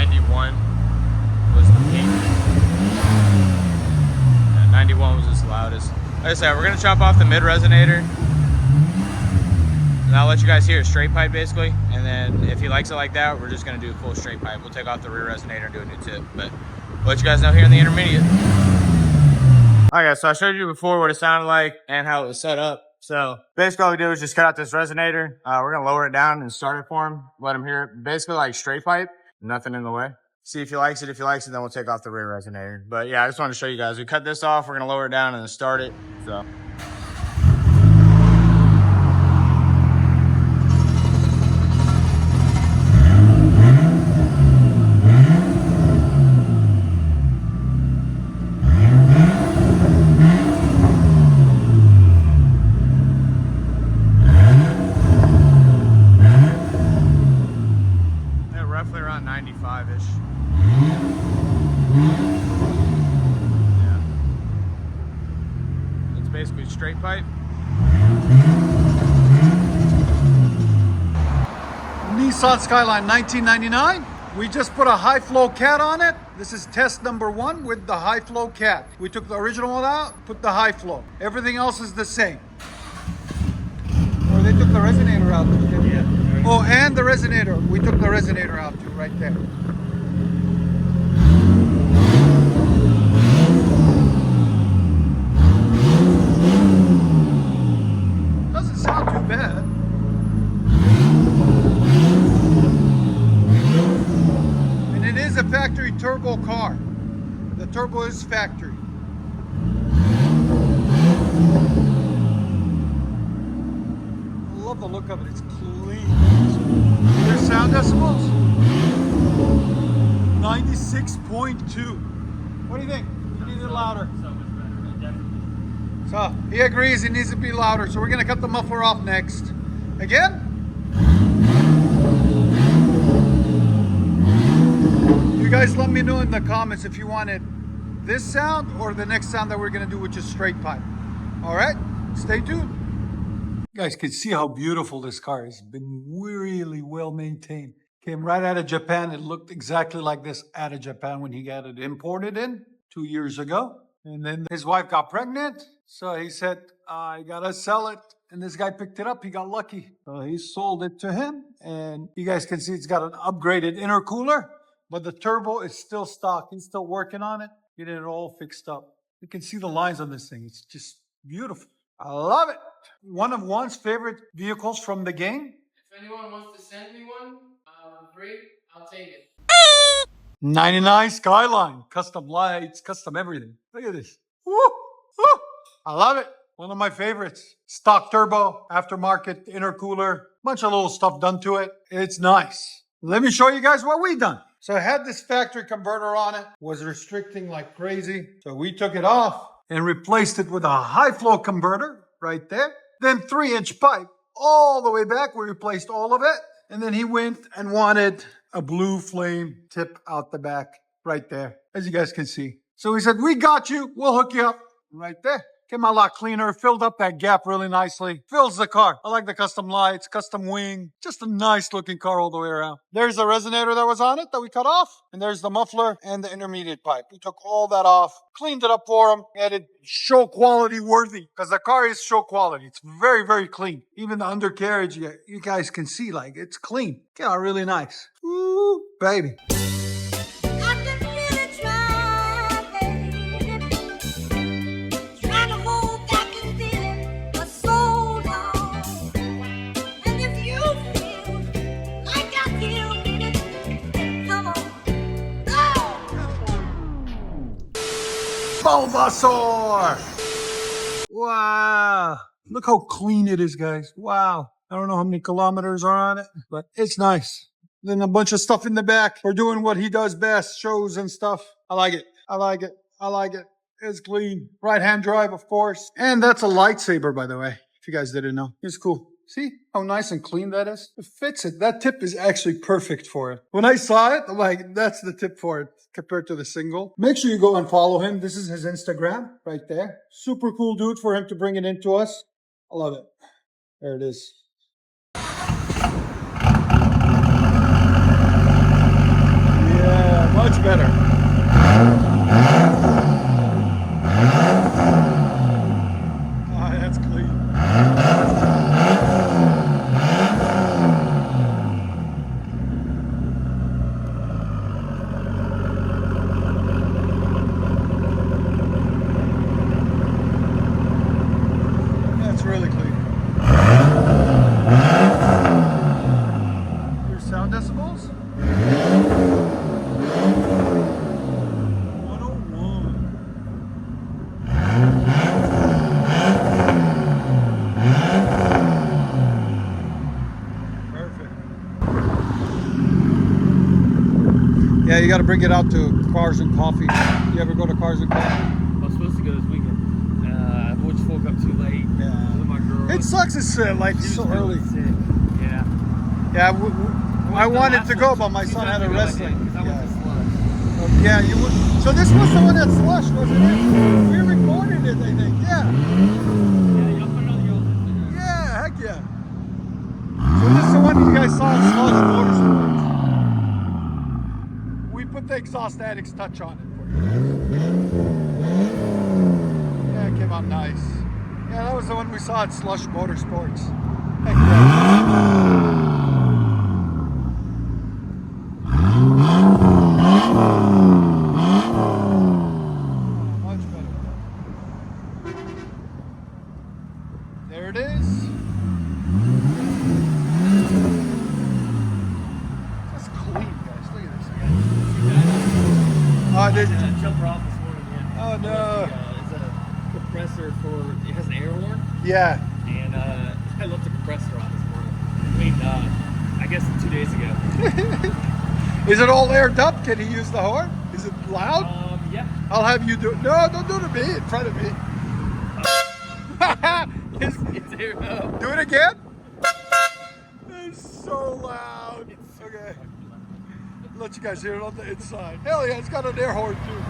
91 was the peak. And 91 was its loudest. Like I said, we're gonna chop off the mid resonator. And I'll let you guys hear it straight pipe basically. And then if he likes it like that, we're just gonna do a full straight pipe. We'll take off the rear resonator and do a new tip. But we'll let you guys know here in the intermediate. All right guys, so I showed you before what it sounded like and how it was set up. So basically all we do is just cut out this resonator. We're gonna lower it down and start it for him. Let him hear it basically like straight pipe, nothing in the way. See if he likes it. If he likes it, then we'll take off the rear resonator. But yeah, I just wanted to show you guys. We cut this off, we're gonna lower it down and then start it, so. Roughly around 95-ish. Yeah. It's basically straight pipe. Nissan Skyline 1999. We just put a high flow cat on it. This is test number 1 with the high flow cat. We took the original one out, put the high flow. Everything else is the same. Or they took the resonator out. Yeah. Oh, and the resonator. We took the resonator out too, right there. Doesn't sound too bad. And it is a factory turbo car. The turbo is factory. I love the look of it. It's clean. Their sound decibels? 96.2. What do you think? You need it louder. So much better, definitely. So he agrees it needs to be louder. So we're gonna cut the muffler off next. Again? You guys let me know in the comments if you wanted this sound or the next sound that we're gonna do, which is straight pipe. All right, stay tuned. You guys can see how beautiful this car is. Been really well maintained. Came right out of Japan. It looked exactly like this out of Japan when he got it imported in 2 years ago. And then his wife got pregnant. So he said, I gotta sell it. And this guy picked it up. He got lucky. So he sold it to him. And you guys can see it's got an upgraded intercooler, but the turbo is still stock. He's still working on it, getting it all fixed up. You can see the lines on this thing. It's just beautiful. I love it. One of Juan's favorite vehicles from the game. If anyone wants to send me one for free, I'll take it. 99 Skyline. Custom lights, custom everything. Look at this. Woo! Woo! I love it. One of my favorites. Stock turbo, aftermarket, intercooler, bunch of little stuff done to it. It's nice. Let me show you guys what we done. So I had this factory converter on it, was restricting like crazy. So we took it off and replaced it with a high flow converter right there. Then 3-inch pipe all the way back. We replaced all of it. And then he went and wanted a blue flame tip out the back right there, as you guys can see. So he said, we got you. We'll hook you up right there. Came out a lot cleaner, filled up that gap really nicely. Fills the car. I like the custom lights, custom wing. Just a nice looking car all the way around. There's the resonator that was on it that we cut off. And there's the muffler and the intermediate pipe. We took all that off, cleaned it up for him, made it show quality worthy. Because the car is show quality. It's very, very clean. Even the undercarriage, you guys can see like it's clean. Came out really nice. Ooh, baby. Bulbasaur! Wow. Look how clean it is, guys. Wow. I don't know how many kilometers are on it, but it's nice. Then a bunch of stuff in the back. We're doing what he does best, shows and stuff. I like it. I like it. I like it. It's clean. Right-hand drive, of course. And that's a lightsaber, by the way, if you guys didn't know. It's cool. See how nice and clean that is? It fits it. That tip is actually perfect for it. When I saw it, I'm like, that's the tip for it compared to the single. Make sure you go and follow him. This is his Instagram right there. Super cool dude for him to bring it into us. I love it. There it is. Yeah. better. Ah, that's clean. That's really clean. Your sound decibels? 101. Perfect. Yeah, you got to bring it out to Cars and Coffee. You ever go to Cars and Coffee? I was supposed to go this weekend. I just woke up too late. Yeah. With my girl. It sucks it's like She was so really early. sick. Yeah. Yeah, I wanted to go, but my Two son times had a ago I wrestling. did, 'cause I went to Slush. Yeah, you would. So this was the one that Slush, wasn't it? We recorded it, I think. Yeah. Yeah, y'all put it on your Instagram. Yeah, heck yeah. So this is the one you guys saw in Slush Motorsports. We put the Exhaust Addicts touch on it for you. Yeah, it came out nice. Yeah, that was the one we saw at Slush Motorsports. Heck yeah. Much better. There it is. That's clean, guys. Look at this. Oh, I did. Jumper off this morning, yeah. Oh, no. It's a compressor for, it has an air horn, Yeah. and I left the compressor on this morning. I mean, I guess 2 days ago. Is it all aired up? Can he use the horn? Is it loud? Yeah. I'll have you do it. No, don't do it to me in front of me. It's aired up. Do it again. It's so loud. Okay. Let you guys hear it on the inside. Hell yeah, it's got an air horn too.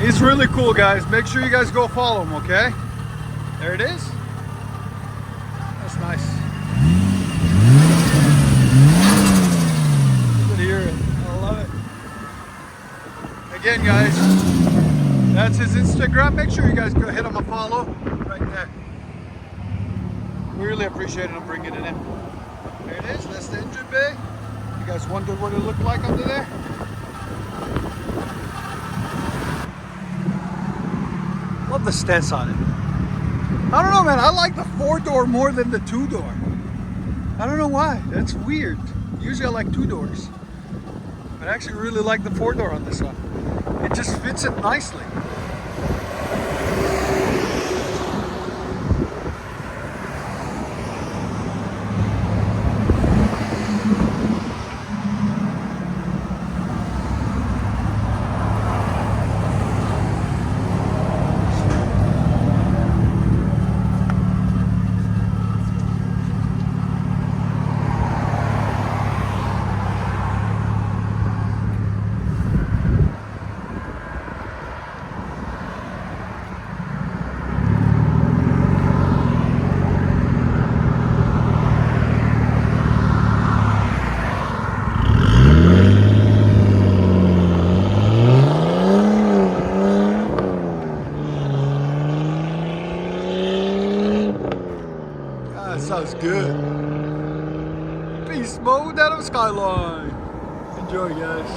He's really cool, guys. Make sure you guys go follow him, okay? There it is. That's nice. You can hear it. I love it. Again, guys, that's his Instagram. Make sure you guys go hit him a follow right there. We really appreciate him bringing it in. There it is. That's the engine bay. You guys wonder what it looked like under there? Love the stance on it. I don't know, man. I like the 4-door more than the 2-door. I don't know why. That's weird. Usually I like 2 doors. But I actually really like the 4-door on this one. It just fits it nicely. That sounds good. Beast mode out of Skyline. Enjoy, guys.